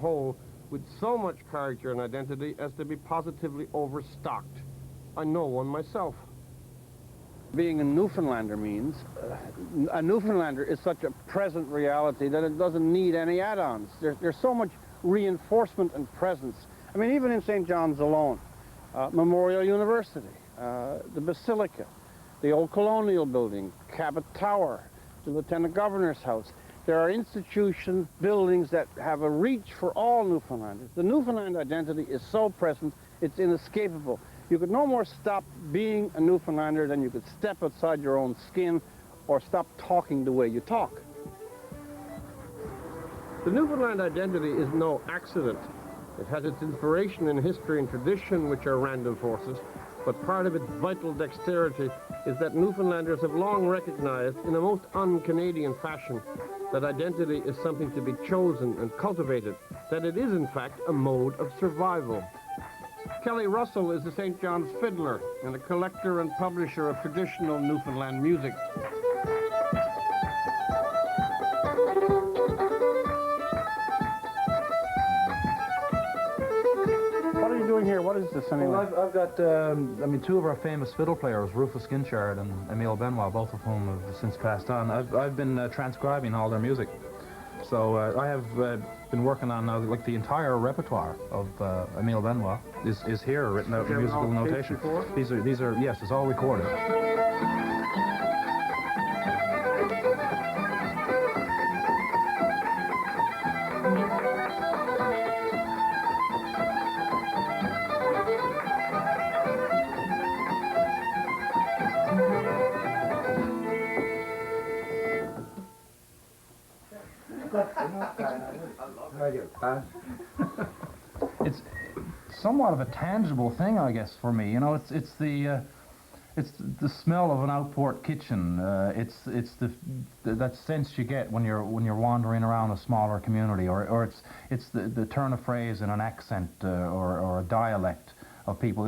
whole with so much character and identity as to be positively overstocked. I know one myself. Being a Newfoundlander means a Newfoundlander is such a present reality that it doesn't need any add-ons. There's so much reinforcement and presence. I mean, even in St. John's alone, Memorial University, the Basilica, the old Colonial Building, Cabot Tower, the Lieutenant Governor's House. There are institutions, buildings that have a reach for all Newfoundlanders. The Newfoundland identity is so present, it's inescapable. You could no more stop being a Newfoundlander than you could step outside your own skin or stop talking the way you talk. The Newfoundland identity is no accident. It has its inspiration in history and tradition, which are random forces, but part of its vital dexterity is that Newfoundlanders have long recognized, in a most un-Canadian fashion, that identity is something to be chosen and cultivated, that it is, in fact, a mode of survival. Kelly Russell is the St. John's fiddler and a collector and publisher of traditional Newfoundland music. What are you doing here? What is this anyway? Well, I've got, two of our famous fiddle players, Rufus Skinchard and Emile Benoit, both of whom have since passed on. I've been transcribing all their music. So I have been working on like the entire repertoire of Emile Benoit is here, written out in musical notation. These are yes, it's all recorded. It's somewhat of a tangible thing, I guess, for me. You know, it's the smell of an outport kitchen. It's that sense you get when you're wandering around a smaller community, or it's the turn of phrase in an accent or a dialect of people.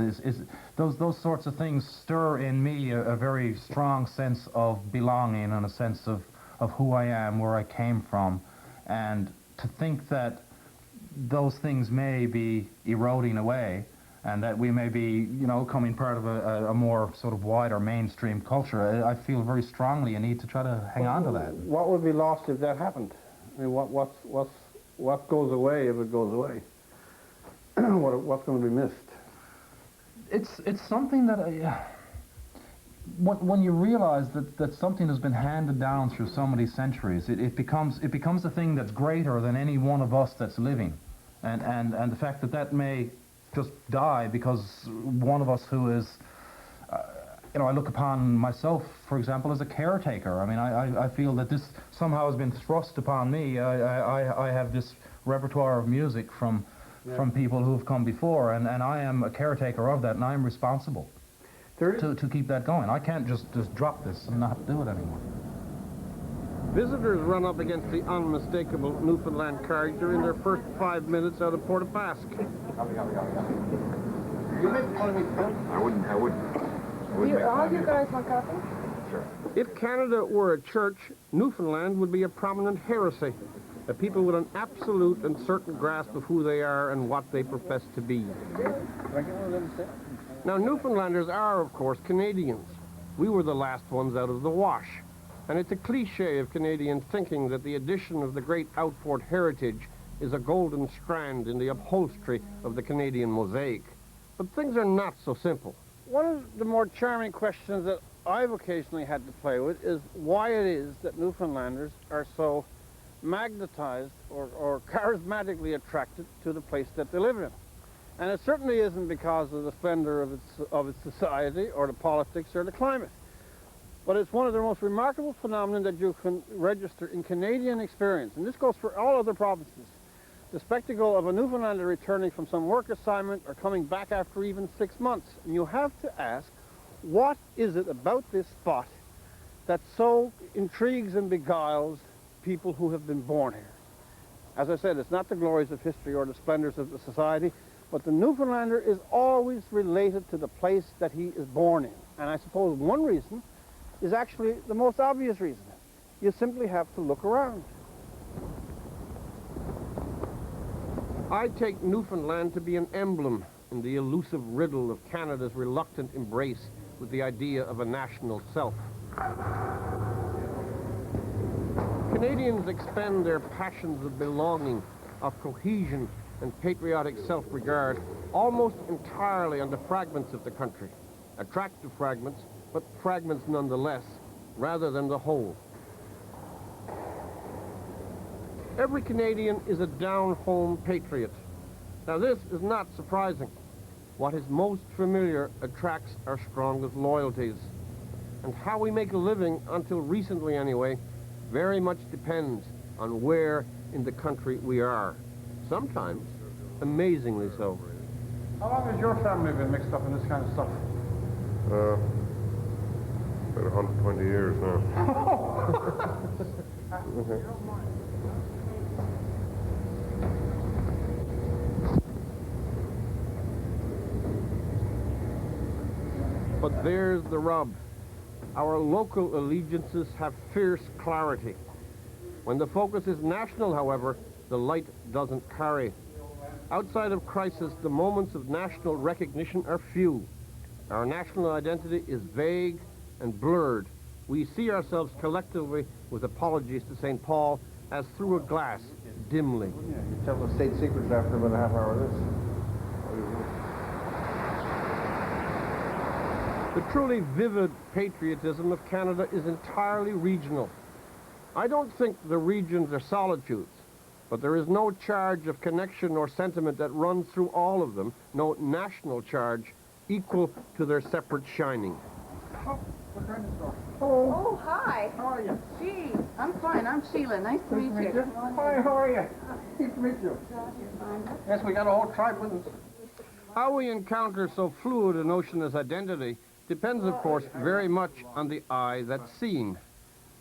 Those sorts of things stir in me a very strong sense of belonging and a sense of who I am, where I came from, and to think that those things may be eroding away and that we may be, you know, coming part of a more sort of wider mainstream culture, I feel very strongly a need to try to hang on to that. What would be lost if that happened? I mean, what goes away if it goes away? What's going to be missed? It's something that when you realize that something has been handed down through so many centuries, it becomes a thing that's greater than any one of us that's living, and the fact that may just die because one of us who is, I look upon myself, for example, as a caretaker. I mean, I feel that this somehow has been thrust upon me. I have this repertoire of music from people who have come before, and I am a caretaker of that, and I am responsible to keep that going. I can't just drop this and not do it anymore. Visitors run up against the unmistakable Newfoundland character in their first 5 minutes out of Port-au-Basque. You make fun of me, Phil? I wouldn't All you guys want coffee? Sure. If Canada were a church, Newfoundland would be a prominent heresy, a people with an absolute and certain grasp of who they are and what they profess to be. Now, Newfoundlanders are, of course, Canadians. We were the last ones out of the wash. And it's a cliché of Canadian thinking that the addition of the great outport heritage is a golden strand in the upholstery of the Canadian mosaic. But things are not so simple. One of the more charming questions that I've occasionally had to play with is why it is that Newfoundlanders are so magnetized or charismatically attracted to the place that they live in. And it certainly isn't because of the splendor of its society or the politics or the climate. But it's one of the most remarkable phenomena that you can register in Canadian experience. And this goes for all other provinces. The spectacle of a Newfoundlander returning from some work assignment or coming back after even 6 months. And you have to ask, what is it about this spot that so intrigues and beguiles people who have been born here? As I said, it's not the glories of history or the splendors of the society, but the Newfoundlander is always related to the place that he is born in. And I suppose one reason is actually the most obvious reason. You simply have to look around. I take Newfoundland to be an emblem in the elusive riddle of Canada's reluctant embrace with the idea of a national self. Canadians expend their passions of belonging, of cohesion, and patriotic self-regard almost entirely on the fragments of the country. Attractive fragments, but fragments nonetheless, rather than the whole. Every Canadian is a down-home patriot. Now this is not surprising. What is most familiar attracts our strongest loyalties. And how we make a living, until recently anyway, very much depends on where in the country we are. Sometimes, amazingly so. How long has your family been mixed up in this kind of stuff? About 120 years now. But there's the rub. Our local allegiances have fierce clarity. When the focus is national, however, the light doesn't carry. Outside of crisis, the moments of national recognition are few. Our national identity is vague and blurred. We see ourselves collectively, with apologies to St. Paul, as through a glass, dimly. Yeah, you tell the state secrets after about a half hour of this. The truly vivid patriotism of Canada is entirely regional. I don't think the regions are solitudes, but there is no charge of connection or sentiment that runs through all of them, no national charge equal to their separate shining. Oh, hi. How are you? Gee, I'm fine. I'm Sheila. Nice to meet you. Hi, how are you? Nice to meet you. Yes, we got a whole tribe with us. How we encounter so fluid a notion as identity depends, of course, very much on the eye that's seen.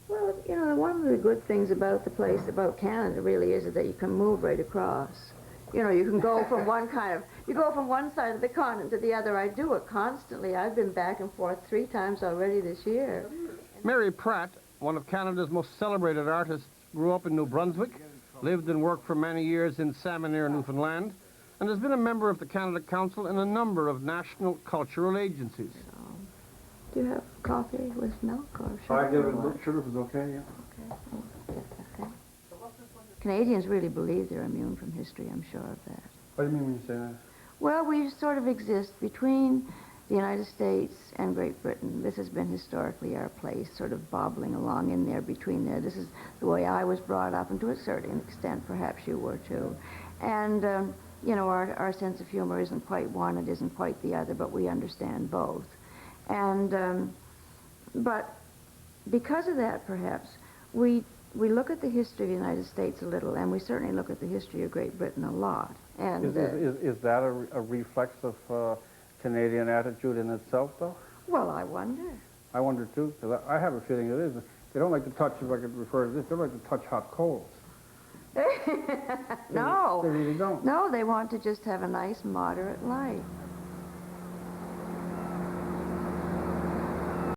Well, you know, one of the good things about the place, about Canada, really is that you can move right across. You know, you can go from you go from one side of the continent to the other. I do it constantly. I've been back and forth 3 times already this year. Mary Pratt, one of Canada's most celebrated artists, grew up in New Brunswick, lived and worked for many years in Salmonair, Newfoundland, and has been a member of the Canada Council and a number of national cultural agencies. Do you have coffee with milk or sugar? I give it sugar if it's okay, yeah. Okay. Okay. Canadians really believe they're immune from history, I'm sure of that. What do you mean when you say that? Well, we sort of exist between the United States and Great Britain. This has been historically our place, sort of bobbling along in there, between there. This is the way I was brought up, and to a certain extent, perhaps you were too. And, you know, our sense of humor isn't quite one, it isn't quite the other, but we understand both. And, but because of that, perhaps, we look at the history of the United States a little, and we certainly look at the history of Great Britain a lot. And Is that a reflex of Canadian attitude in itself, though? well, I wonder. I wonder, too, because I have a feeling it is. They don't like to touch, if I could refer to this, they don't like to touch hot coals. No. They really don't. No, they want to just have a nice, moderate life.